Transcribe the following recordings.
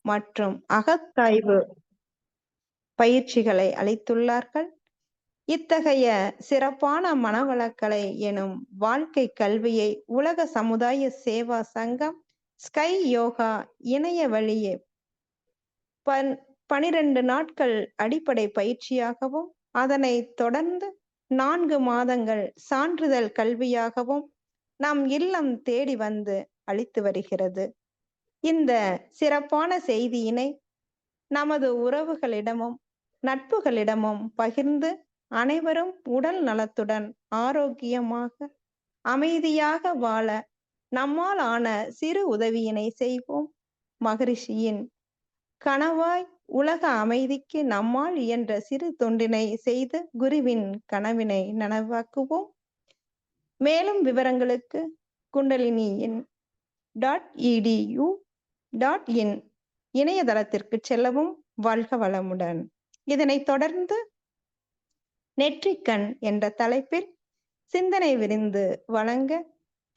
மற்றும் அகத்தாய்வு பயிற்சிகளை அளித்துள்ளார்கள். இத்தகைய சிறப்பான மனவளக்கலை எனும் வாழ்க்கை கல்வியை உலக சமுதாய சேவா சங்கம் ஸ்கை யோகா இணைய வழியே 12 நாட்கள் அடிப்படை பயிற்சியாகவும் அதனைத் தொடர்ந்து 4 மாதங்கள் சான்றிதழ் கல்வியாகவும் நம் இல்லம் தேடி வந்து அளித்து வருகிறது. இந்த சிறப்பான செய்தியினை நமது உறவுகளிடமும் நட்புகளிடமும் பகிர்ந்து அனைவரும் உடல் நலத்துடன் ஆரோக்கியமாக அமைதியாக வாழ நம்மால் ஆன சிறு உதவியினை செய்வோம். மகரிஷியின் கனவாய் உலக அமைதிக்கு நம்மால் இயன்ற சிறு தொண்டினை செய்து குருவின் கனவினை நனவாக்குவோம். மேலும் விவரங்களுக்கு குண்டலினியின் .edu.in இணையதளத்திற்கு செல்லவும். வாழ்க வளமுடன். இதனைத் தொடர்ந்து நெற்றிக்கண் என்ற தலைப்பில் சிந்தனை விரிந்து வழங்க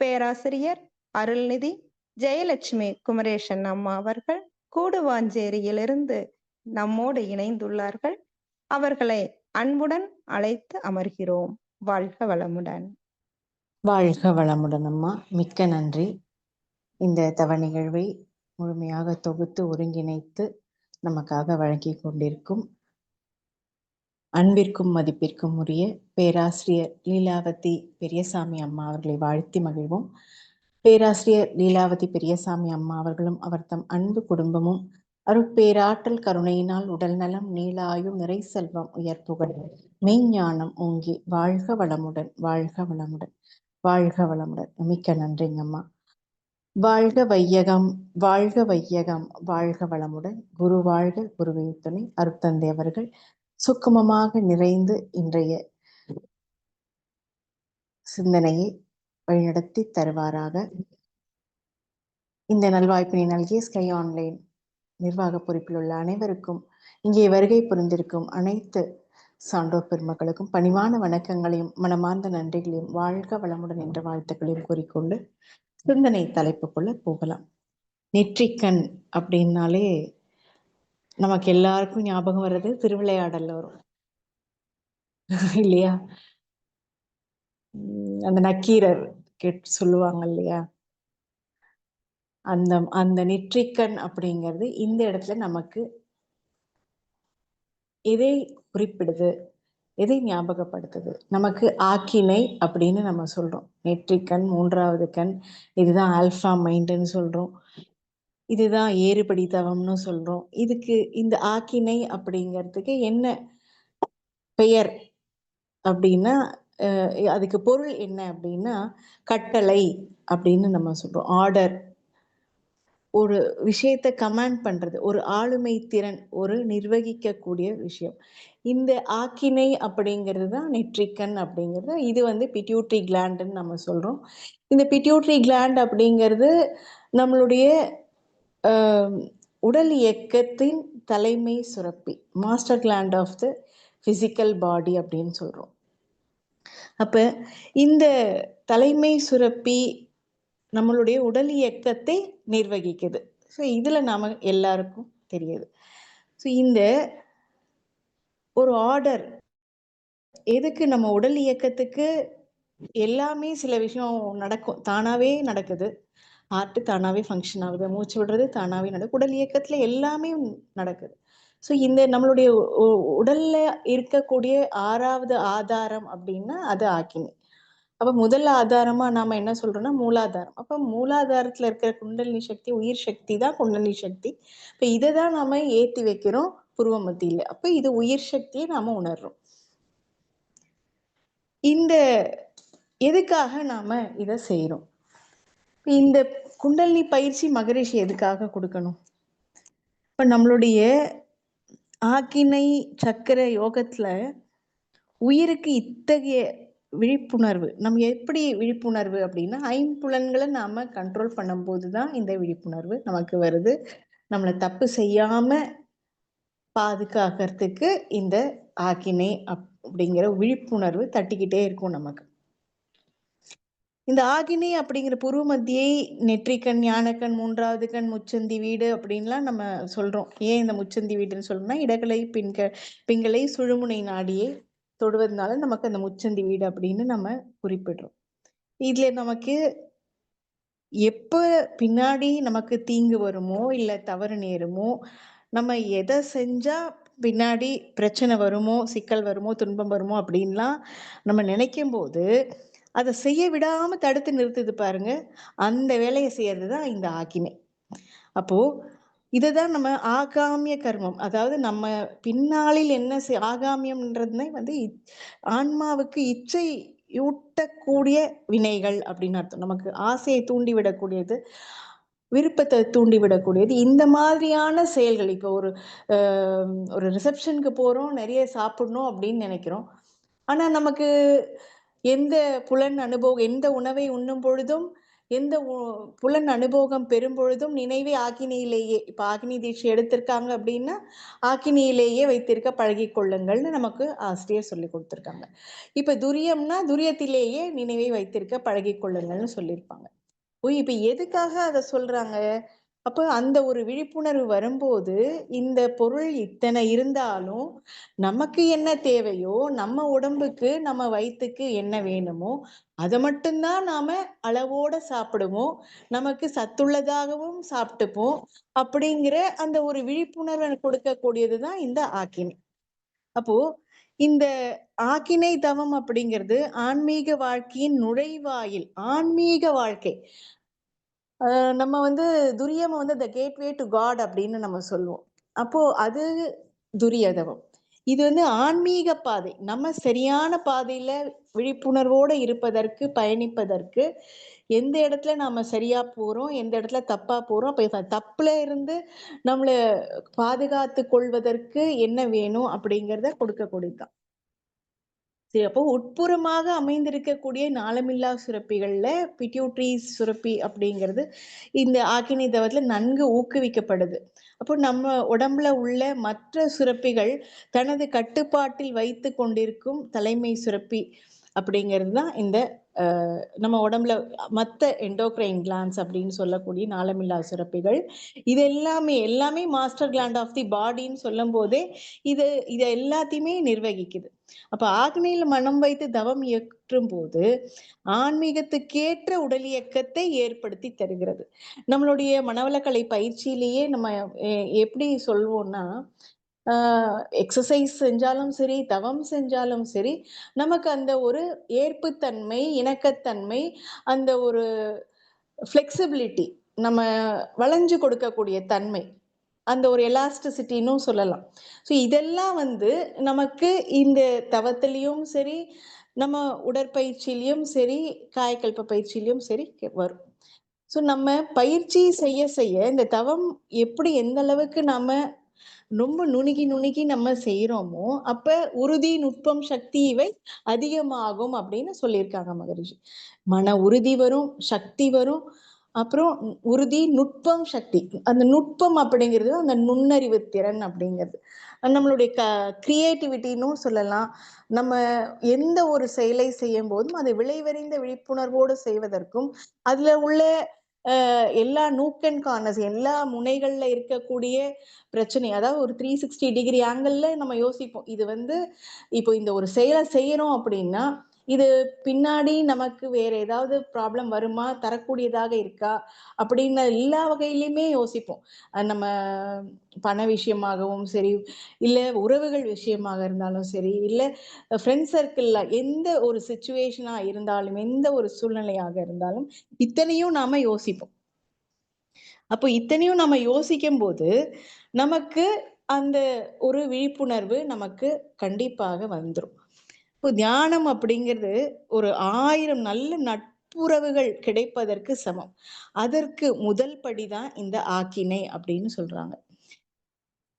பேராசிரியர் அருள்நிதி ஜெயலட்சுமி குமரேசன் அம்மா அவர்கள் கூடுவாஞ்சேரியிலிருந்து நம்மோடு இணைந்துள்ளார்கள். அவர்களை அன்புடன் அழைத்து அமர்கிறோம். வாழ்க வளமுடன். வாழ்க வளமுடன் அம்மா, மிக்க நன்றி. இந்த தவ நிகழ்வை முழுமையாக தொகுத்து ஒருங்கிணைத்து நமக்காக வழங்கி கொண்டிருக்கும் அன்பிற்கும் மதிப்பிற்கும் உரிய பேராசிரியர் லீலாவதி பெரியசாமி அம்மா அவர்களை வாழ்த்தி மகிழ்வோம். பேராசிரியர் லீலாவதி பெரியசாமி அம்மா அவர்களும் அவர் தம் அன்பு குடும்பமும் அருட்பேராற்றல் கருணையினால் உடல் நலம் நீளாயு நிறை செல்வம் உயர்ப்புகள் மெய்ஞானம் ஓங்கி வாழ்க வளமுடன், வாழ்க வளமுடன், வாழ்க வளமுடன். மிக்க நன்றிங்கம்மா. வாழ்க வையகம், வாழ்க வையகம், வாழ்க வளமுடன். குரு வாழ்க, குருவே துணை. அருட்தந்தை அவர்கள் சுக்குமமாக நிறைந்து இன்றைய சிந்தனையை வழிநடத்தி தருவாராக. இந்த நல்வாய்ப்பினை நல்கிய ஸ்கை ஆன்லைன் நிர்வாக பொறுப்பில் உள்ள அனைவருக்கும், இங்கே வருகை புரிந்திருக்கும் அனைத்து சான்றோர் பெருமக்களுக்கும் பணிவான வணக்கங்களையும் மனமார்ந்த நன்றிகளையும் வாழ்க வளமுடன் என்ற வாழ்த்துக்களையும் கூறிக்கொண்டு சிந்தனை தலைப்புக்குள்ள போகலாம். நெற்றிக்கண் அப்படின்னாலே நமக்கு எல்லாருக்கும் ஞாபகம் வர்றது திருவிளையாடல்ல வரும் இல்லையா? அந்த நக்கீரர் சொல்லுவாங்க இல்லையா? அந்த நெற்றிக்கண் அப்படிங்கிறது இந்த இடத்துல நமக்கு எதை குறிப்பிடுது, எதை ஞாபகப்படுத்துது? நமக்கு ஆக்கினை அப்படின்னு நம்ம சொல்றோம். நெற்றிக்கண், மூன்றாவது கண், இதுதான் ஆல்பா மைண்டுன்னு சொல்றோம். இதுதான் ஏறுபடி தவம்னு சொல்றோம். இதுக்கு இந்த ஆக்கினை அப்படிங்கிறதுக்கு என்ன பெயர் அப்படின்னா, அதுக்கு பொருள் என்ன அப்படின்னா கட்டளை அப்படின்னு நம்ம சொல்றோம். ஆர்டர், ஒரு விஷயத்தை கமாண்ட் பண்றது, ஒரு ஆளுமை திறன், ஒரு நிர்வகிக்கக்கூடிய விஷயம். இந்த ஆக்கினை அப்படிங்கிறது தான் நெற்றிக்கண் அப்படிங்கிறது. இது பிட்யூட்ரி கிளாண்டுன்னு நம்ம சொல்றோம். இந்த பிட்யூட்ரி கிளாண்ட் அப்படிங்கிறது நம்மளுடைய உடல் இயக்கத்தின் தலைமை சுரப்பி, master gland of the physical body அப்படின்னு சொல்றோம். அப்ப இந்த தலைமை சுரப்பி நம்மளுடைய உடல் இயக்கத்தை நிர்வகிக்குது. ஸோ இதுல நாம எல்லாருக்கும் தெரியுது. ஸோ இந்த ஒரு ஆர்டர் எதுக்கு? நம்ம உடல் இயக்கத்துக்கு எல்லாமே சில விஷயம் நடக்கும், தானாவே நடக்குது. ஹார்ட் தானாவே ஃபங்க்ஷன் ஆகுது, மூச்சு விடுறது தானாவே நடக்கும், உடல் இயக்கத்துல எல்லாமே நடக்குது. ஸோ இந்த நம்மளுடைய உடல்ல இருக்கக்கூடிய 6வது ஆதாரம் அப்படின்னா அது ஆக்கினி. அப்ப முதல் ஆதாரமா நாம என்ன சொல்றோம்னா மூலாதாரம். அப்ப மூலாதாரத்துல இருக்கிற குண்டலினி சக்தி, உயிர் சக்தி தான் குண்டலினி சக்தி. இப்ப இதை தான் நாம ஏத்தி வைக்கிறோம் புருவ மத்தியில. அப்ப இது உயிர் சக்தியை நாம உணர்றோம். இந்த எதுக்காக நாம இதை செய்யறோம்? இந்த குண்டலினி பயிற்சி மகரிஷி எதுக்காக கொடுக்கணும்? இப்ப நம்மளுடைய ஆக்கினை சக்கர யோகத்துல உயிருக்கு இத்தகைய விழிப்புணர்வு, நம்ம எப்படி விழிப்புணர்வு அப்படின்னா, ஐம்புலன்களை நாம கண்ட்ரோல் பண்ணும் போதுதான் இந்த விழிப்புணர்வு நமக்கு வருது. நம்மளை தப்பு செய்யாம பாதுகாக்கிறதுக்கு இந்த ஆக்கினை அப்படிங்கிற விழிப்புணர்வு தட்டிக்கிட்டே இருக்கும் நமக்கு. இந்த ஆகினி அப்படிங்கிற புருவ மத்தியை, நெற்றிக்கண், ஞானக்கண், மூன்றாவது கண், முச்சந்தி வீடு அப்படின்லாம் நம்ம சொல்றோம். ஏன் இந்த முச்சந்தி வீடுன்னு சொல்லணும்னா, இடகலை பிங்களை சுழுமுனை நாடியை தொடுவதனால நமக்கு அந்த முச்சந்தி வீடு அப்படின்னு நம்ம குறிப்பிடுறோம். இதுல நமக்கு எப்ப பின்னாடி நமக்கு தீங்கு வருமோ இல்ல தவறு நேருமோ, நம்ம எதை செஞ்சா பின்னாடி பிரச்சனை வருமோ, சிக்கல் வருமோ, துன்பம் வருமோ அப்படின்லாம் நம்ம நினைக்கும் போது அதை செய்ய விடாம தடுத்து நிறுத்துது பாருங்க, அந்த வேலையை செய்யறது தான் இந்த ஆக்கினை. அப்போ இதுதான் நம்ம ஆகாமிய கர்மம், அதாவது நம்ம பின்னாளில் என்ன ஆகாமியம்ன்றதுனே வந்து ஆன்மாவுக்கு இச்சை ஊட்டக்கூடிய வினைகள் அப்படின்னு அர்த்தம். நமக்கு ஆசையை தூண்டிவிடக்கூடியது, விருப்பத்தை தூண்டிவிடக்கூடியது, இந்த மாதிரியான செயல்கள். இப்போ ஒரு ரிசப்ஷனுக்கு போறோம், நிறைய சாப்பிடணும் அப்படின்னு நினைக்கிறோம். ஆனா நமக்கு எந்த புலன் அனுபவம், எந்த உணவை உண்ணும் பொழுதும், எந்த புலன் அனுபவம் பெறும் பொழுதும் நினைவே ஆக்கினியிலேயே, இப்ப ஆக்கினி தீட்சை எடுத்திருக்காங்க அப்படின்னா ஆக்கினியிலேயே வைத்திருக்க பழகி கொள்ளுங்கள்னு நமக்கு ஆசிரியர் சொல்லி கொடுத்துருக்காங்க. இப்ப துரியம்னா துரியத்திலேயே நினைவை வைத்திருக்க பழகி கொள்ளுங்கள்னு சொல்லியிருப்பாங்க. இப்ப எதுக்காக அதை சொல்றாங்க? அப்ப அந்த ஒரு விழிப்புணர்வு வரும்போது இந்த பொருள் இத்தனை இருந்தாலும் நமக்கு என்ன தேவையோ, நம்ம உடம்புக்கு நம்ம வயிற்றுக்கு என்ன வேணுமோ அதை மட்டும்தான் நாம அளவோட சாப்பிடுவோம், நமக்கு சத்துள்ளதாகவும் சாப்பிட்டுப்போம் அப்படிங்கிற அந்த ஒரு விழிப்புணர்வை கொடுக்கக்கூடியதுதான் இந்த ஆக்கினை. அப்போ இந்த ஆக்கினை தவம் அப்படிங்கிறது ஆன்மீக வாழ்க்கையின் நுழைவாயில். ஆன்மீக வாழ்க்கை நம்ம வந்து துரியம் வந்து த கேட்வே டு காட் அப்படின்னு நம்ம சொல்லுவோம். அப்போ அது துரியதவம். இது வந்து ஆன்மீக பாதை. நம்ம சரியான பாதையில விழிப்புணர்வோட இருப்பதற்கு, பயணிப்பதற்கு எந்த இடத்துல நாம சரியா போறோம், எந்த இடத்துல தப்பா போறோம், அப்ப தப்புல இருந்து நம்மளை பாதுகாத்து கொள்வதற்கு என்ன வேணும் அப்படிங்கிறத கொடுக்கக்கூடியதுதான். சரி, அப்போ உட்புறமாக அமைந்திருக்கக்கூடிய நாளமில்லா சுரப்பிகள்ல பிட்யூட்ரி சுரப்பி அப்படிங்கிறது இந்த ஆக்கினி தவத்துல நன்கு ஊக்குவிக்கப்படுது. அப்போ நம்ம உடம்புல உள்ள மற்ற சுரப்பிகள் தனது கட்டுப்பாட்டில் வைத்து கொண்டிருக்கும் தலைமை சுரப்பி அப்படிங்கிறது தான் இந்த நம்ம உடம்புல மற்ற எண்டோக்ரைன் கிளான்ஸ் அப்படின்னு சொல்லக்கூடிய நாளமில்லா சுரப்பிகள். இது எல்லாமே மாஸ்டர் கிளாண்ட் ஆஃப் தி பாடின்னு சொல்லும் போதே இதை எல்லாத்தையுமே நிர்வகிக்குது. அப்ப ஆக்னையில மனம் வைத்து தவம் இயற்றும் போது ஆன்மீகத்துக்கேற்ற உடல் இயக்கத்தை ஏற்படுத்தி தருகிறது. நம்மளுடைய மனவளக்கலை பயிற்சியிலேயே நம்ம எப்படி சொல்வோம்னா, எக்ஸசைஸ் செஞ்சாலும் சரி, தவம் செஞ்சாலும் சரி, நமக்கு அந்த ஒரு ஏற்புத்தன்மை, இணக்கத்தன்மை, அந்த ஒரு ஃப்ளெக்சிபிலிட்டி, நம்ம வளைஞ்சு கொடுக்கக்கூடிய தன்மை, அந்த ஒரு எலாஸ்டிசிட்டின்னு சொல்லலாம். ஸோ இதெல்லாம் வந்து நமக்கு இந்த தவத்திலையும் சரி, நம்ம உடற்பயிற்சியிலையும் சரி, காயக்கல்ப பயிற்சியிலையும் சரி வரும். ஸோ நம்ம பயிற்சி செய்ய செய்ய இந்த தவம் எப்படி எந்த அளவுக்கு நாம ரொம்ப நுணுகி நம்ம செய்யறோமோ அப்ப உறுதி, நுட்பம், சக்தி இவை அதிகமாகும் அப்படின்னு சொல்லியிருக்காங்க மகரிஷி. மன உறுதி வரும், சக்தி வரும், அப்புறம் உறுதி, நுட்பம், சக்தி. அந்த நுட்பம் அப்படிங்கிறது அந்த நுண்ணறிவு திறன் அப்படிங்கிறது நம்மளுடைய கிரியேட்டிவிட்டின்னு சொல்லலாம். நம்ம எந்த ஒரு செயலை செய்யும் போதும் அதை விளைவறிந்த விழிப்புணர்வோடு செய்வதற்கும், அதுல உள்ள எல்லா நூக் அண்ட் கார்னர்ஸ், எல்லா முனைகள்ல இருக்கக்கூடிய பிரச்சனை, அதாவது ஒரு 360 டிகிரி ஆங்கிள் நம்ம யோசிப்போம். இது வந்து இப்போ இந்த ஒரு செயலை செய்யறோம் அப்படின்னா இது பின்னாடி நமக்கு வேற ஏதாவது ப்ராப்ளம் வருமா, தரக்கூடியதாக இருக்கா அப்படின்னு எல்லா வகையிலுமே யோசிப்போம். நம்ம பண விஷயமாகவும் சரி, இல்ல உறவுகள் விஷயமாக இருந்தாலும் சரி, இல்ல ஃப்ரெண்ட் சர்க்கிள்ல எந்த ஒரு சிச்சுவேஷனா இருந்தாலும், எந்த ஒரு சூழ்நிலையாக இருந்தாலும் இத்தனையும் நாம யோசிப்போம். அப்போ இத்தனையும் நம்ம யோசிக்கும் போது நமக்கு அந்த ஒரு விழிப்புணர்வு நமக்கு கண்டிப்பாக வந்துடும். இப்போ தியானம் அப்படிங்கிறது ஒரு 1000 நல்ல நட்புறவுகள் கிடைப்பதற்கு சமம். அதற்கு முதல் படிதான் இந்த ஆக்கினை அப்படின்னு சொல்றாங்க.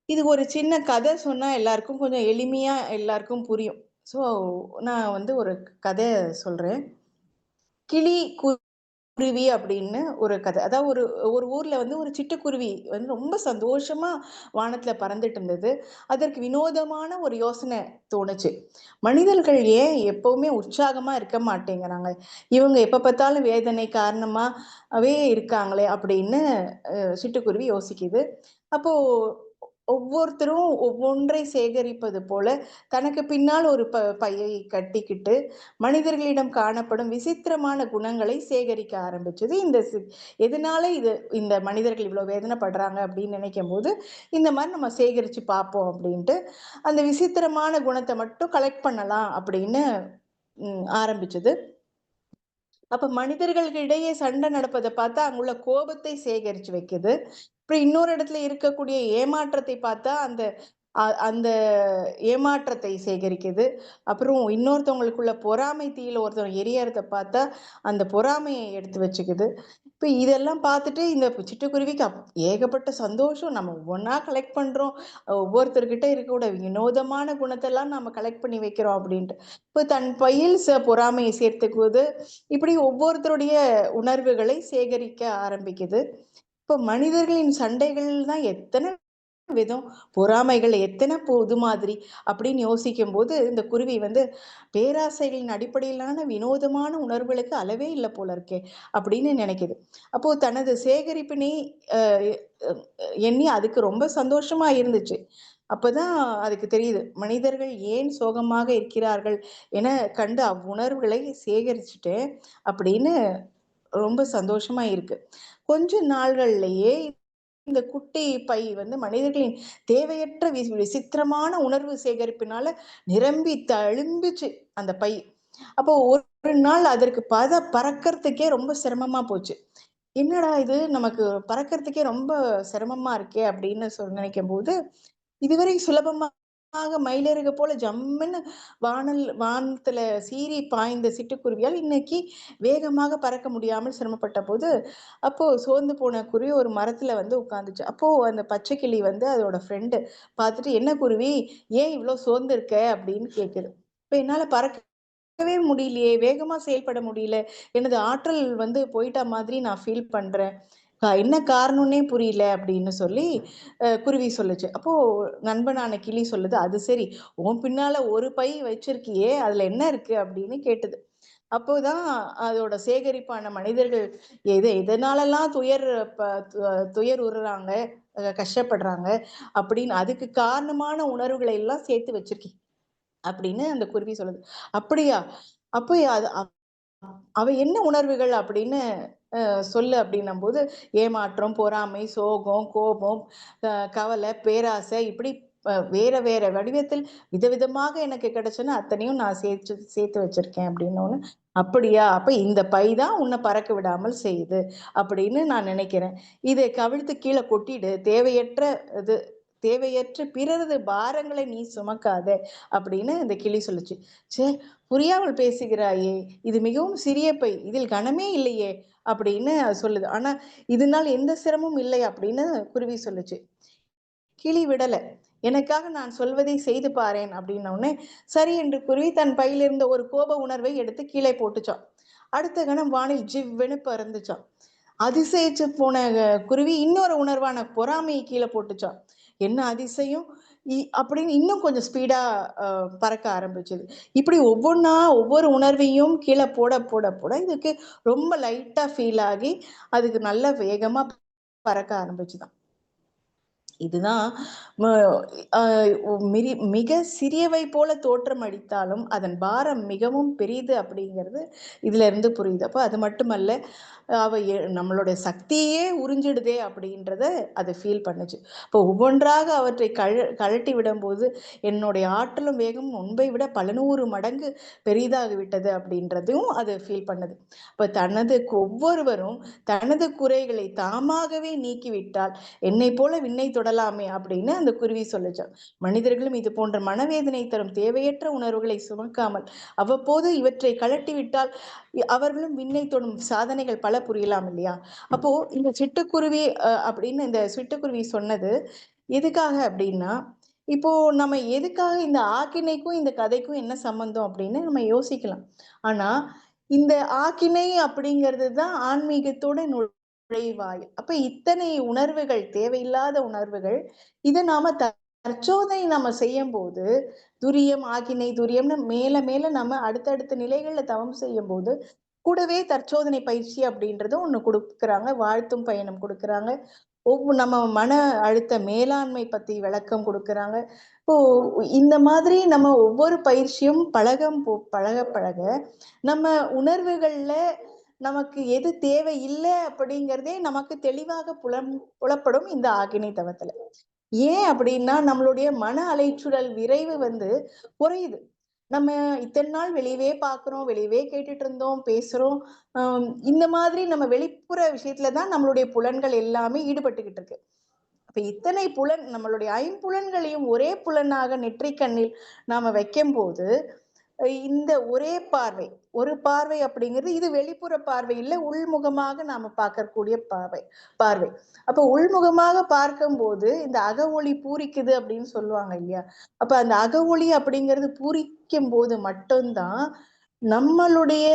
இது ஒரு சின்ன கதை சொன்னா எல்லாருக்கும் கொஞ்சம் எளிமையா எல்லாருக்கும் புரியும். ஸோ நான் வந்து ஒரு கதை சொல்றேன். கிளி குருவி அப்படின்னு ஒரு கதை. அதாவது ஒரு ஒரு ஊர்ல வந்து ஒரு சிட்டுக்குருவி வந்து ரொம்ப சந்தோஷமா வானத்துல பறந்துட்டு இருந்தது. அதற்கு வினோதமான ஒரு யோசனை தோணுச்சு. மனிதர்கள் ஏன் எப்பவுமே உற்சாகமா இருக்க மாட்டேங்கிறாங்க? இவங்க எப்ப பார்த்தாலும் வேதனை காரணமாவே இருக்காங்களே அப்படின்னு சிட்டுக்குருவி யோசிக்குது. அப்போ ஒவ்வொருத்தரும் ஒவ்வொன்றை சேகரிப்பது போல தனக்கு பின்னால் ஒரு பையை கட்டிக்கிட்டு மனிதர்களிடம் காணப்படும் விசித்திரமான குணங்களை சேகரிக்க ஆரம்பிச்சது. எதனால இந்த மனிதர்கள் இவ்வளவு வேதனைப்படுறாங்க அப்படின்னு நினைக்கும் போது இந்த மாதிரி நம்ம சேகரிச்சு பார்ப்போம் அப்படின்ட்டு அந்த விசித்திரமான குணத்தை மட்டும் கலெக்ட் பண்ணலாம் அப்படின்னு ஆரம்பிச்சது. அப்ப மனிதர்களுக்கு இடையே சண்டை நடப்பதை பார்த்தா அங்குள்ள கோபத்தை சேகரிச்சு வைக்குது. அப்புறம் இன்னொரு இடத்துல இருக்கக்கூடிய ஏமாற்றத்தை பார்த்தா அந்த ஏமாற்றத்தை சேகரிக்குது. அப்புறம் இன்னொருத்தவங்களுக்குள்ள பொறாமை தீயில ஒருத்தவங்க எரியறத பார்த்தா அந்த பொறாமையை எடுத்து வச்சுக்குது. இப்ப இதெல்லாம் பார்த்துட்டு இந்த சிட்டுக்குருவிக்கு ஏகப்பட்ட சந்தோஷம். நம்ம ஒவ்வொன்னா கலெக்ட் பண்றோம். ஒவ்வொருத்தர்கிட்ட இருக்கக்கூட வினோதமான குணத்தெல்லாம் நம்ம கலெக்ட் பண்ணி வைக்கிறோம் அப்படின்ட்டு. இப்ப தன் பையில் பொறாமையை சேர்த்துக்குவது இப்படி ஒவ்வொருத்தருடைய உணர்வுகளை சேகரிக்க ஆரம்பிக்குது. இப்ப மனிதர்களின் சண்டைகள் தான் எத்தனை விதம், பொறாமைகள் எத்தனை புது மாதிரி அப்படின்னு யோசிக்கும் போது இந்த குருவி வந்து பேராசைகளின் அடிப்படையிலான வினோதமான உணர்வுகளுக்கு அளவே இல்லை போல இருக்கே அப்படின்னு நினைக்குது. அப்போ தனது சேகரிப்பினை எண்ணி அதுக்கு ரொம்ப சந்தோஷமா இருந்துச்சு. அப்பதான் அதுக்கு தெரியுது மனிதர்கள் ஏன் சோகமாக இருக்கிறார்கள் என கண்டு அவ்வுணர்வுகளை சேகரிச்சுட்டேன் அப்படின்னு ரொம்ப சந்தோஷமா இருக்கு. கொஞ்ச நாள்கள்லயே இந்த குட்டி பை வந்து மனிதர்களின் தேவையற்ற விசித்திரமான உணர்வு சேகரிப்பினால நிரம்பி தழும்பிச்சு அந்த பை. அப்போ ஒரு நாள் அதற்கு பறக்கிறதுக்கே ரொம்ப சிரமமா போச்சு. என்னடா இது நமக்கு பறக்கிறதுக்கே ரொம்ப சிரமமா இருக்கே அப்படின்னு நினைக்கும் போது இதுவரை சுலபமாக மயிலிறகு போல ஜம்முன்னு வானத்துல சீறி பாய்ந்த சிட்டுக்குருவியால் இன்னைக்கு வேகமாக பறக்க முடியாமல் சிரமப்பட்ட போது அப்போ சோர்ந்து போன குருவி ஒரு மரத்துல வந்து உட்கார்ந்துச்சு. அப்போ அந்த பச்சை கிளி வந்து அதோட ஃப்ரெண்டு பார்த்துட்டு, என்ன குருவி ஏன் இவ்வளவு சோர்ந்து இருக்க அப்படின்னு கேக்குது. இப்ப என்னால பறக்கவே முடியலையே, வேகமா செயல்பட முடியல, எனது ஆற்றல் வந்து போயிட்ட மாதிரி நான் ஃபீல் பண்றேன், என்ன காரணம்னே புரியல அப்படின்னு சொல்லி குருவி சொல்லுச்சு. அப்போ நண்பனான கிளி சொல்லுது, அது சரி, உன் பின்னால ஒரு பை வச்சிருக்கியே அதுல என்ன இருக்கு அப்படின்னு கேட்டுது. அப்போதான் அதோட சேகரிப்பான மனிதர்கள் எதனாலலாம் துயர் உறுறாங்க, கஷ்டப்படுறாங்க அப்படின்னு அதுக்கு காரணமான உணர்வுகளை எல்லாம் சேர்த்து வச்சிருக்கேன் அப்படின்னு அந்த குருவி சொல்லுது. அப்படியா? அப்போ அவ என்ன உணர்வுகள் அப்படின்னு சொல்லு அப்படின்னும் போது ஏமாற்றம், பொறாமை, சோகம், கோபம், கவலை, பேராசை இப்படி வேற வேற வடிவத்தில் விதவிதமாக எனக்கு கிடைச்சுன்னு அத்தனையும் நான் சேர்த்து வச்சிருக்கேன் அப்படின்னு. அப்படியா? அப்ப இந்த பை தான் உன்னை பறக்க விடாமல் செய்யுது அப்படின்னு நான் நினைக்கிறேன். இதை கவிழ்த்து கீழே கொட்டிடு, தேவையற்ற பிறரது பாரங்களை நீ சுமக்காத அப்படின்னு இந்த கிளி சொல்லுச்சு. சே, புரியாமல் பேசுகிறாயே, இது மிகவும் சிறிய பை, இதில் கனமே இல்லையே அப்படின்னு சொல்லுது. ஆனா இதனால் எந்த சிரமமும் இல்லை அப்படின்னு குருவி சொல்லுச்சு. கிளி விடல. எனக்காக நான் சொல்வதை செய்து பாரேன் அப்படின்ன உடனே சரி என்று குருவி தன் பையில இருந்த ஒரு கோப உணர்வை எடுத்து கீழே போட்டுச்சான். அடுத்த கணம் வானில் ஜிவ்வெனு பறந்துச்சான். அதிசயிச்சு போன குருவி இன்னொரு உணர்வான பொறாமையை கீழே போட்டுச்சான். என்ன அதிசயம் அப்படின்னு இன்னும் கொஞ்சம் ஸ்பீடா பறக்க ஆரம்பிச்சது. இப்படி ஒவ்வொரு உணர்வையும் கீழே போட போட போட இதுக்கு ரொம்ப லைட்டா ஃபீல் ஆகி அதுக்கு நல்ல வேகமா பறக்க ஆரம்பிச்சுதான். இதுதான் மிக சிறியவை போல தோற்றம் அளித்தாலும் அதன் பாரம் மிகவும் பெரியது அப்படிங்கிறது இதுல இருந்து புரியுது. அப்போ அது மட்டுமல்ல, நம்மளுடைய சக்தியே உறிஞ்சிடுதே அப்படின்றத அது ஃபீல் பண்ணுச்சு. இப்போ ஒவ்வொன்றாக அவற்றை கழட்டி விடும்போது என்னுடைய ஆற்றலும் வேகம் முன்பை விட பல 100 மடங்கு பெரிதாகி விட்டது அப்படின்றதும் அது ஃபீல் பண்ணுது. இப்போ ஒவ்வொருவரும் தனது குறைகளை தாமாகவே நீக்கிவிட்டால் என்னை போல விண்ணை தொடலாமே அப்படின்னு அந்த குருவி சொல்லுச்சான். மனிதர்களும் இது போன்ற மனவேதனை தரும் தேவையற்ற உணர்வுகளை சுமக்காமல் அவ்வப்போது இவற்றை கழட்டி விட்டால் அவர்களும் விண்ணை தொடும் சாதனைகள் பல புரியலாம் இல்லையா? அப்போ இந்த சிட்டுக்குருவி அப்படின்னு இந்த சிட்டுக்குருவி சொன்னது எதுக்காக அப்படின்னா, இப்போ நம்ம எதுக்காக இந்த ஆக்கினைக்கும் இந்த கதைக்கும் என்ன சம்பந்தம் அப்படின்னு நம்ம யோசிக்கலாம். ஆனா இந்த ஆக்கினை அப்படிங்கிறது தான் ஆன்மீகத்தோட நுழைவாயில். அப்ப இத்தனை உணர்வுகள், தேவையில்லாத உணர்வுகள், இதை நாம தற்சோதனை நம்ம செய்யும் போது துரியம், ஆக்கினை, துரியம்னு மேல மேல நம்ம அடுத்தடுத்த நிலைகள்ல தவம் செய்யும் போது கூடவே தற்சோதனை பயிற்சி அப்படின்றது ஒண்ணு கொடுக்குறாங்க. வாழ்த்தும் பயணம் கொடுக்குறாங்க. நம்ம மன அழுத்த மேலாண்மை பத்தி விளக்கம் கொடுக்குறாங்க. இப்போ இந்த மாதிரி நம்ம ஒவ்வொரு பயிற்சியும் பழக பழக நம்ம உணர்வுகள்ல நமக்கு எது தேவை இல்லை அப்படிங்கிறதே நமக்கு தெளிவாக புலப்படும் இந்த ஆகினை தவத்துல. ஏன் அப்படின்னா நம்மளுடைய மன அலைச்சூழல் விரைவு குறையுது. நம்ம இத்தனை நாள் வெளியவே பார்க்கிறோம், வெளியவே கேட்டுட்டு இருந்தோம், பேசுறோம். இந்த மாதிரி நம்ம வெளிப்புற விஷயத்துலதான் நம்மளுடைய புலன்கள் எல்லாமே ஈடுபட்டுக்கிட்டு இருக்கு. அப்ப இத்தனை புலன், நம்மளுடைய ஐம்புலன்களையும் ஒரே புலனாக நெற்றிக்கண்ணில் நாம வைக்கும் போது இந்த ஒரே பார்வை, ஒரு பார்வை அப்படிங்கிறது இது வெளிப்புற பார்வை இல்லை, உள்முகமாக நாம பார்க்கக்கூடிய பார்வை. அப்ப உள்முகமாக பார்க்கும்போது இந்த அக ஒளி பூரிக்குது அப்படின்னு சொல்லுவாங்க இல்லையா? அப்ப அந்த அக ஒளி அப்படிங்கிறது பூரிக்கும் போது மட்டும்தான் நம்மளுடைய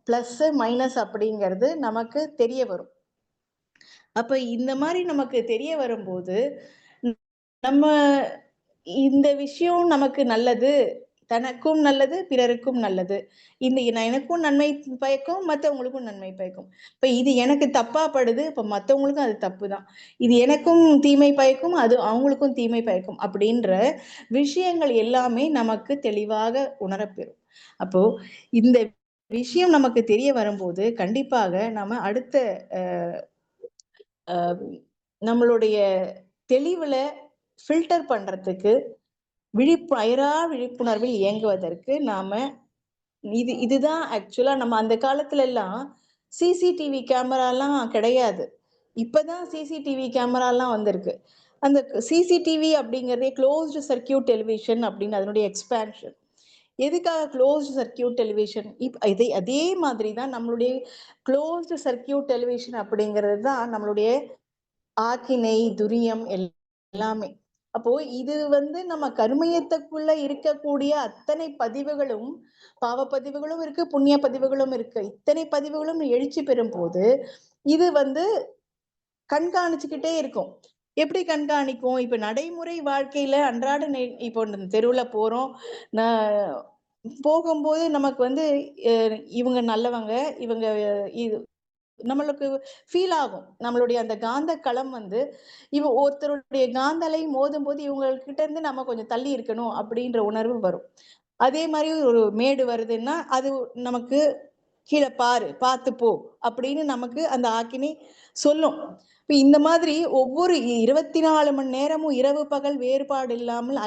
பிளஸ் மைனஸ் அப்படிங்கிறது நமக்கு தெரிய வரும். அப்ப இந்த மாதிரி நமக்கு தெரிய வரும்போது நம்ம இந்த விஷயம் நமக்கு நல்லது, தனக்கும் நல்லது, பிறருக்கும் நல்லது, இந்த எனக்கும் நன்மை பயக்கும், மற்றவங்களுக்கும் நன்மை பயக்கும். இப்ப இது எனக்கு தப்பா படுது, இப்ப மற்றவங்களுக்கும் அது தப்பு தான். இது எனக்கும் தீமை பயக்கும், அது அவங்களுக்கும் தீமை பயக்கும் அப்படின்ற விஷயங்கள் எல்லாமே நமக்கு தெளிவாக உணரப்பெறும். அப்போ இந்த விஷயம் நமக்கு தெரிய வரும்போது கண்டிப்பாக நம்ம அடுத்த நம்மளுடைய தெளிவுல ஃபில்டர் பண்றதுக்கு அயரா விழிப்புணர்வில் இயங்குவதற்கு நாம இதுதான் ஆக்சுவலா. நம்ம அந்த காலத்துல எல்லாம் சிசிடிவி கேமராலாம் கிடையாது. இப்பதான் சிசிடிவி கேமராலாம் வந்திருக்கு. அந்த சிசிடிவி அப்படிங்கிறதே க்ளோஸ்டு சர்க்கியூட் டெலிவிஷன் அப்படின்னு அதனுடைய எக்ஸ்பேன்ஷன். எதுக்காக க்ளோஸ்டு சர்க்கியூட் டெலிவிஷன்? அதே மாதிரி தான் நம்மளுடைய க்ளோஸ்டு சர்க்கியூட் டெலிவிஷன் அப்படிங்கிறது தான் நம்மளுடைய ஆக்கினை, துரியம் எல்லாமே. அப்போ இது நம்ம கருமையத்துக்குள்ள இருக்கக்கூடிய அத்தனை பதிவுகளும், பாவ பதிவுகளும் இருக்கு, புண்ணிய பதிவுகளும் இருக்கு. இத்தனை பதிவுகளும் எழுச்சி பெறும் போது இது கண்காணிச்சுக்கிட்டே இருக்கும். எப்படி கண்காணிக்கும்? இப்ப நடைமுறை வாழ்க்கையில அன்றாட இப்போ தெருவுல போறோம், போகும்போது நமக்கு இவங்க நல்லவங்க, இவங்க இது நம்மளுக்கு ஃபீல் ஆகும். நம்மளுடைய அந்த காந்த களம் ஒருத்தருடைய காந்தலை மோதும் போது இவங்ககிட்ட இருந்து நம்ம கொஞ்சம் தள்ளி இருக்கணும் அப்படின்ற உணர்வு வரும். அதே மாதிரி ஒரு மேடு வருதுன்னா அது நமக்கு கீழே பாரு, பார்த்து போ அப்படின்னு நமக்கு அந்த ஆக்கினை சொல்லும். இப்ப இந்த மாதிரி ஒவ்வொரு 24 மணி நேரமும் இரவு பகல் வேறுபாடு இல்லாமல்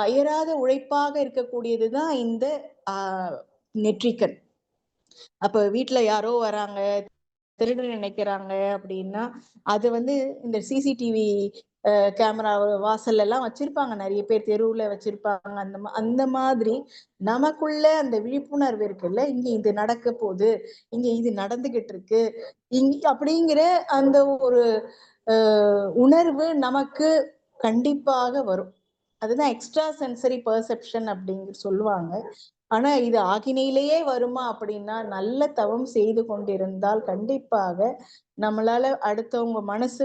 அயராத உழைப்பாக இருக்கக்கூடியதுதான் இந்த நெற்றிக்கண். அப்ப வீட்டுல யாரோ வராங்க, திருட நினைக்கிறாங்க அப்படின்னா அது இந்த சிசிடிவி கேமரா வாசல்ல எல்லாம் வச்சிருப்பாங்க, நிறைய பேர் தெருவுல வச்சிருப்பாங்க. அந்த மாதிரி நமக்குள்ள அந்த விழிப்புணர்வு இருக்குல்ல, இங்க இது நடக்க போகுது, இங்க இது நடந்துகிட்டு இருக்கு, அப்படிங்கிற அந்த ஒரு உணர்வு நமக்கு கண்டிப்பாக வரும். அதுதான் எக்ஸ்ட்ரா சென்சரி பெர்செப்ஷன் அப்படிங்கிற சொல்லுவாங்க. ஆனா இது ஆகினையிலேயே வருமா அப்படின்னா, நல்ல தவம் செய்து கொண்டிருந்தால் கண்டிப்பாக நம்மளால அடுத்தவங்க மனசு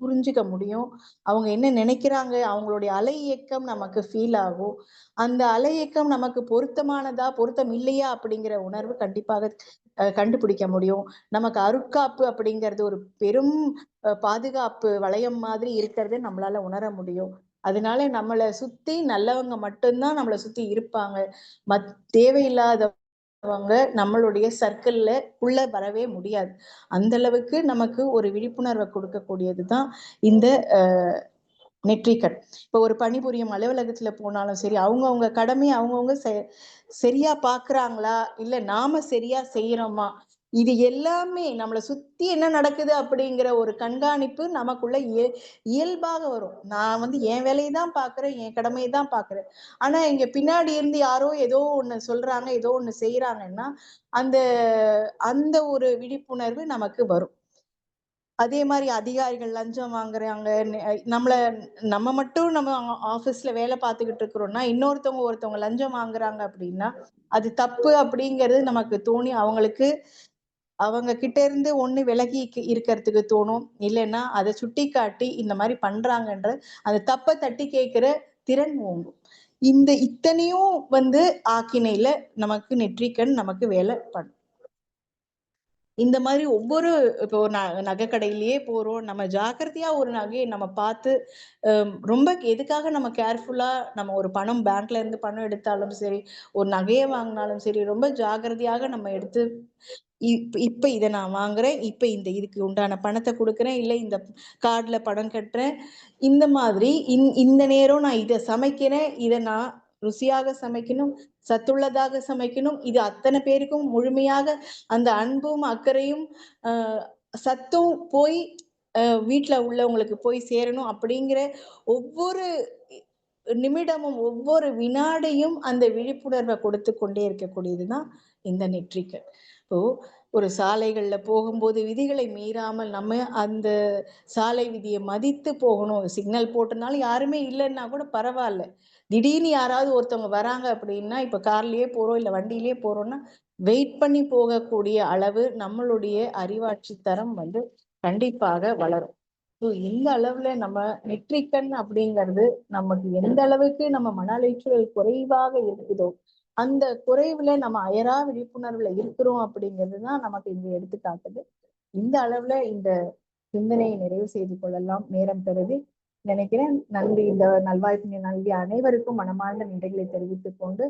புரிஞ்சுக்க முடியும். அவங்க என்ன நினைக்கிறாங்க, அவங்களுடைய அலை இயக்கம் நமக்கு ஃபீல் ஆகும். அந்த அலை இயக்கம் நமக்கு பொருத்தமானதா பொருத்தம் இல்லையா அப்படிங்கிற உணர்வு கண்டிப்பாக கண்டுபிடிக்க முடியும். நமக்கு அருட்காப்பு அப்படிங்கிறது ஒரு பெரும் பாதுகாப்பு வளையம் மாதிரி இருக்கிறத நம்மளால உணர முடியும். அதனால நம்மளை சுத்தி நல்லவங்க மட்டும்தான் நம்மளை சுத்தி இருப்பாங்க. தேவையில்லாதவங்க நம்மளுடைய சர்க்கிள்ல உள்ள வரவே முடியாது. அந்த அளவுக்கு நமக்கு ஒரு விழிப்புணர்வை கொடுக்கக்கூடியதுதான் இந்த நெற்றிக்கண். இப்ப ஒரு பணிபுரியும் அலுவலகத்துல போனாலும் சரி, அவங்கவுங்க கடமையை அவங்கவுங்க சரியா பாக்குறாங்களா, இல்ல நாம சரியா செய்யறோமா, இது எல்லாமே நம்மளை சுத்தி என்ன நடக்குது அப்படிங்கிற ஒரு கண்காணிப்பு நமக்குள்ள இயல்பாக வரும். நான் என் வேலையை தான் பாக்குறேன், என் கடமையை தான் பாக்குறேன். ஆனா இங்க பின்னாடி இருந்து யாரோ ஏதோ ஒண்ணு சொல்றாங்க, ஏதோ ஒண்ணு செய்யறாங்கன்னா அந்த அந்த ஒரு விழிப்புணர்வு நமக்கு வரும். அதே மாதிரி அதிகாரிகள் லஞ்சம் வாங்குறாங்க, நம்ம மட்டும் நம்ம ஆபீஸ்ல வேலை பார்த்துக்கிட்டு இருக்கிறோம்னா ஒருத்தவங்க லஞ்சம் வாங்குறாங்க அப்படின்னா அது தப்பு அப்படிங்கிறது நமக்கு தோணி அவங்க கிட்ட இருந்து ஒண்ணு விலகி இருக்கிறதுக்கு தோணும். இல்லைன்னா அதை சுட்டி காட்டி இந்த மாதிரி பண்றாங்கன்ற அந்த தப்பை தட்டி கேட்கிற திறன் ஓங்கும். இந்த இத்தனையும் ஆக்கினையில நமக்கு நெற்றிக்கண் நமக்கு வேலை பண்ணும். இந்த மாதிரி ஒவ்வொரு இப்போ நகை கடையிலேயே போறோம், நம்ம ஜாக்கிரதையா ஒரு நகையை நம்ம பார்த்து ரொம்ப எதுக்காக நம்ம கேர்ஃபுல்லா நம்ம ஒரு பணம் பேங்க்ல இருந்து பணம் எடுத்தாலும் சரி, ஒரு நகையை வாங்கினாலும் சரி, ரொம்ப ஜாக்கிரதையாக நம்ம எடுத்து இப்ப இதை நான் வாங்குறேன், இப்ப இதுக்கு உண்டான பணத்தை கொடுக்குறேன், இல்லை இந்த கார்டுல பணம் கட்டுறேன், இந்த மாதிரி இந்த நேரம் நான் இதை சமைக்கிறேன், இதை நான் ருசியாக சமைக்கணும், சத்துள்ளதாக சமைக்கணும், இது அத்தனை பேருக்கும் முழுமையாக அந்த அன்பும் அக்கறையும் சத்தும் போய் வீட்டுல உள்ளவங்களுக்கு போய் சேரணும் அப்படிங்கிற ஒவ்வொரு நிமிடமும் ஒவ்வொரு வினாடியும் அந்த விழிப்புணர்வை கொடுத்து கொண்டே இருக்கக்கூடியதுதான் இந்த நெற்றிக்கண். இப்போ ஒரு சாலைகள்ல போகும்போது விதிகளை மீறாமல் நம்ம அந்த சாலை விதியை மதித்து போகணும். சிக்னல் போட்டனாலும் யாருமே இல்லைன்னா கூட பரவாயில்ல, திடீர்னு யாராவது ஒருத்தவங்க வராங்க அப்படின்னா, இப்ப கார்லயே போறோம் இல்ல வண்டியிலேயே போறோம்னா வெயிட் பண்ணி போகக்கூடிய அளவு நம்மளுடைய அறிவாட்சி தரம் கண்டிப்பாக வளரும். இந்த அளவுல நம்ம நெற்றிக்கண் அப்படிங்கிறது நமக்கு எந்த அளவுக்கு நம்ம மன அலைச்சல் குறைவாக இருக்குதோ அந்த குறைவுல நம்ம அயரா விழிப்புணர்வுல இருக்கிறோம் அப்படிங்கிறதுதான் நமக்கு இங்க எடுத்துக்காட்டுது. இந்த அளவுல இந்த சிந்தனையை நிறைவு செய்து கொள்ளலாம் நேரம் பெறுது நினைக்கிறேன். நன்றி. இந்த நல்வாய்ப்பினை நல்கிய அனைவருக்கும் மனமார்ந்த நன்றிகளை தெரிவித்துக் கொண்டு,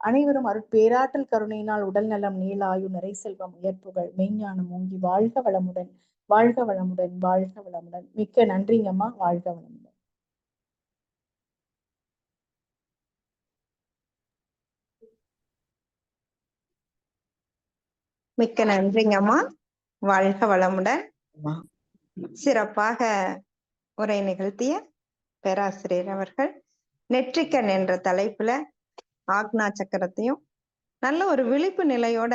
அனைவரும் அருட்பேராற்றல் கருணையினால் உடல் நலம், நீளாயு, நிறை செல்வம், உயர்ப்புகள், மெய்ஞானம் ஓங்கி வாழ்க வளமுடன், வாழ்க வளமுடன், வாழ்க வளமுடன். மிக்க நன்றிங்கம்மா. வாழ்க வளமுடன். மிக்க நன்றிங்கம்மா. வாழ்க வளமுடன். சிறப்பாக உரை நிகழ்த்திய பேராசிரியர் அவர்கள் நெற்றிக்கண் என்ற தலைப்புல ஆக்னா சக்கரத்தையும் நல்ல ஒரு விழிப்பு நிலையோட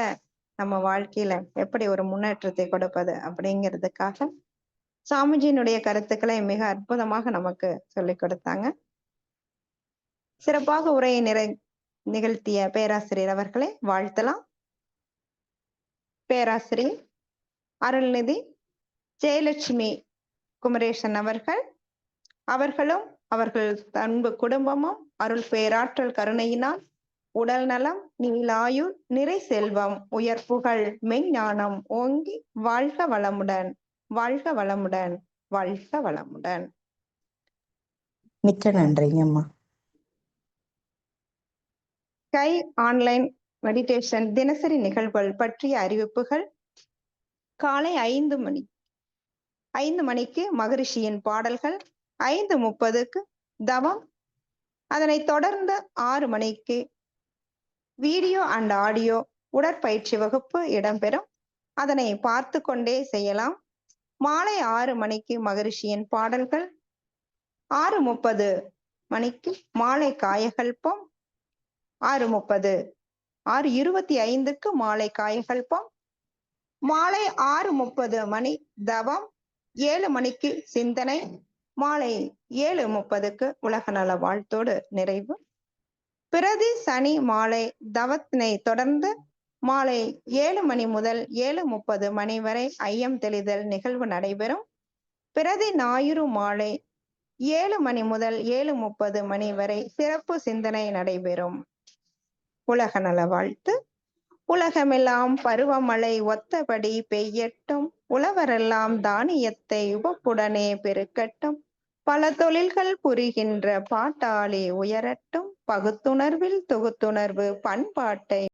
நம்ம வாழ்க்கையில எப்படி ஒரு முன்னேற்றத்தை கொடுப்பது அப்படிங்கிறதுக்காக சாமிஜியினுடைய கருத்துக்களை மிக அற்புதமாக நமக்கு சொல்லிக் கொடுத்தாங்க. சிறப்பாக உரையை நிகழ்த்திய பேராசிரியர் அவர்களை வாழ்த்தலாம். பேராசிரியர் அருள்நிதி ஜெயலட்சுமி குமரேசன் அவர்களும் அவர்கள் அன்பு குடும்பமும் அருள் பேராற்றல் கருணையினால் உடல் நலம், நீளாயுள், நிறை செல்வம், உயர்ப்புகள், மெய்ஞானம் ஓங்கி வாழ்க வளமுடன், வாழ்க வளமுடன், வாழ்க வளமுடன். மிக்க நன்றிங்கம்மா. ஸ்கை ஆன்லைன் மெடிடேஷன் தினசரி நிகழ்வுகள் பற்றிய அறிவிப்புகள். காலை 5 மணிக்கு மகரிஷியின் பாடல்கள், 5:30க்கு தவம், அதனைத் தொடர்ந்து 6 மணிக்கு வீடியோ அண்ட் ஆடியோ உடற்பயிற்சி வகுப்பு இடம்பெறும். அதனை பார்த்து கொண்டே செய்யலாம். மாலை 6 மணிக்கு மகரிஷியின் பாடல்கள், 6:30 மணிக்கு மாலை காயகல்பம், 6:25க்கு மாலை காயகல்பம், மாலை 6:30 மணி தவம், 7 மணிக்கு சிந்தனை, மாலை 7:30க்கு உலக நல வாழ்த்தோடு நிறைவு. பிரதி சனி மாலை தவத்தினை தொடர்ந்து மாலை 7 மணி முதல் 7:30 மணி வரை ஐயம் தெளிதல் நிகழ்வு நடைபெறும். பிரதி ஞாயிறு மாலை 7 மணி முதல் 7:30 மணி வரை சிறப்பு சிந்தனை நடைபெறும். உலக நல வாழ்த்து. உலகமெல்லாம் பருவமழை ஒத்தபடி பெய்யட்டும், உழவரெல்லாம் தானியத்தை உவப்புடனே பெருக்கட்டும், பல தொழில்கள் புரிகின்ற பாட்டாளி உயரட்டும், பகுத்துணர்வில் தொகுத்துணர்வு பண்பாட்டை